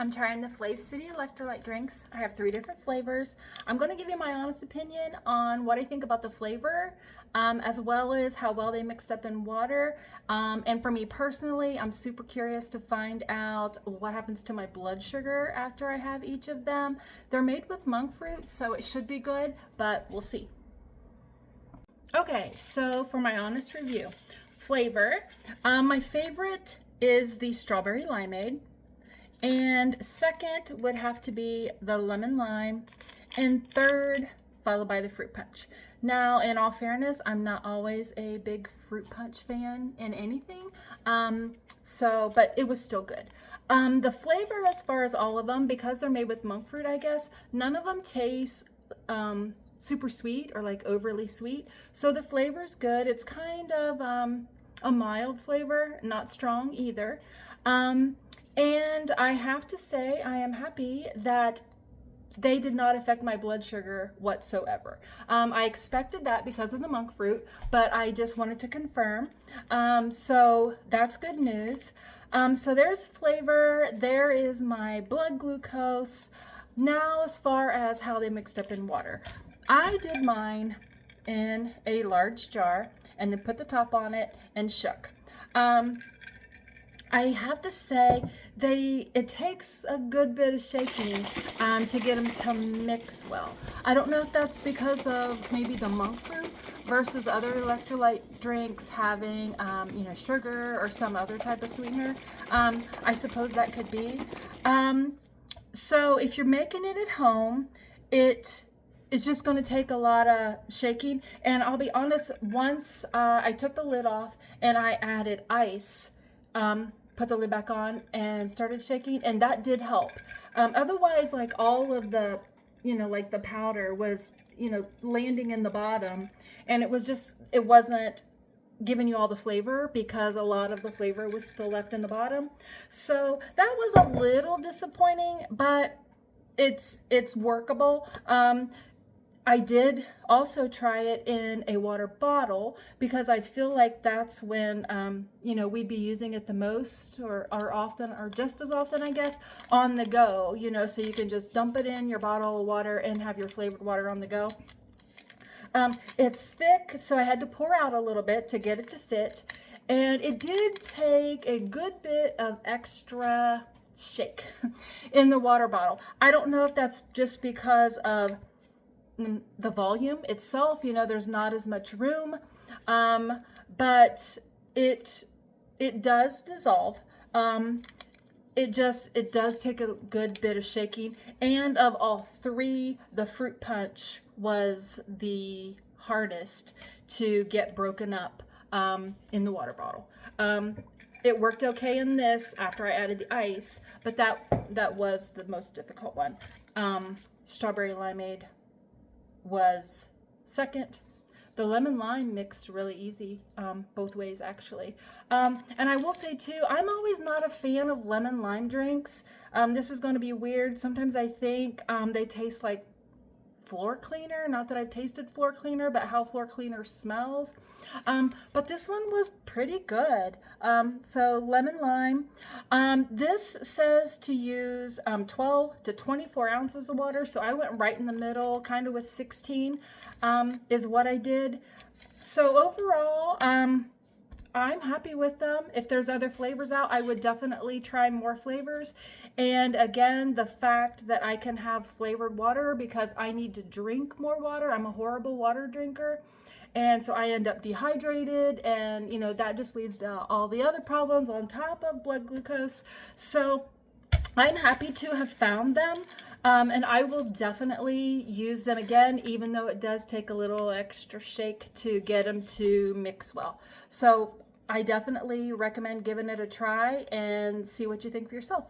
I'm trying the Flav City Electrolyte drinks. I have 3 different flavors. I'm going to give you my honest opinion on what I think about the flavor, as well as how well they mixed up in water. And for me personally, I'm super curious to find out what happens to my blood sugar after I have each of them. They're made with monk fruit, so it should be good, but we'll see. Okay, so for my honest review, flavor, my favorite is the strawberry limeade. And second would have to be the lemon lime. And third, followed by the fruit punch. Now, in all fairness, I'm not always a big fruit punch fan in anything. But it was still good. The flavor, as far as all of them, because they're made with monk fruit, I guess, none of them taste super sweet or like overly sweet. So the flavor's good. It's kind of a mild flavor, not strong either. And I have to say, I am happy that they did not affect my blood sugar whatsoever. I expected that because of the monk fruit, but I just wanted to confirm. So that's good news. So there's flavor. There is my blood glucose. Now, as far as how they mixed up in water, I did mine in a large jar and then put the top on it and shook. I have to say, it takes a good bit of shaking to get them to mix well. I don't know if that's because of maybe the monk fruit versus other electrolyte drinks having, sugar or some other type of sweetener. I suppose that could be. So if you're making it at home, it's just going to take a lot of shaking. And I'll be honest, once I took the lid off and I added ice, put the lid back on and started shaking, and that did help. Otherwise, like all of the, like the powder was, landing in the bottom, and it wasn't giving you all the flavor because a lot of the flavor was still left in the bottom. So that was a little disappointing, but it's workable. I did also try it in a water bottle because I feel like that's when, we'd be using it the most or often, or just as often, I guess, on the go, so you can just dump it in your bottle of water and have your flavored water on the go. It's thick, so I had to pour out a little bit to get it to fit. And it did take a good bit of extra shake in the water bottle. I don't know if that's just because of the volume itself, there's not as much room, but it does dissolve. It does take a good bit of shaking, and of all 3, the fruit punch was the hardest to get broken up in the water bottle. It worked okay in this after I added the ice, but that was the most difficult one. Strawberry limeade was second. The lemon lime mixed really easy, both ways actually. And I will say too, I'm always not a fan of lemon lime drinks. This is going to be weird. Sometimes I think they taste like floor cleaner. Not that I've tasted floor cleaner, but how floor cleaner smells. But this one was pretty good. So lemon lime. This says to use 12 to 24 ounces of water. So I went right in the middle, kind of with 16 is what I did. So overall, I'm happy with them. If there's other flavors out, I would definitely try more flavors. And again, the fact that I can have flavored water because I need to drink more water. I'm a horrible water drinker. And so I end up dehydrated, and that just leads to all the other problems on top of blood glucose. So I'm happy to have found them. And I will definitely use them again, even though it does take a little extra shake to get them to mix well. So I definitely recommend giving it a try and see what you think for yourself.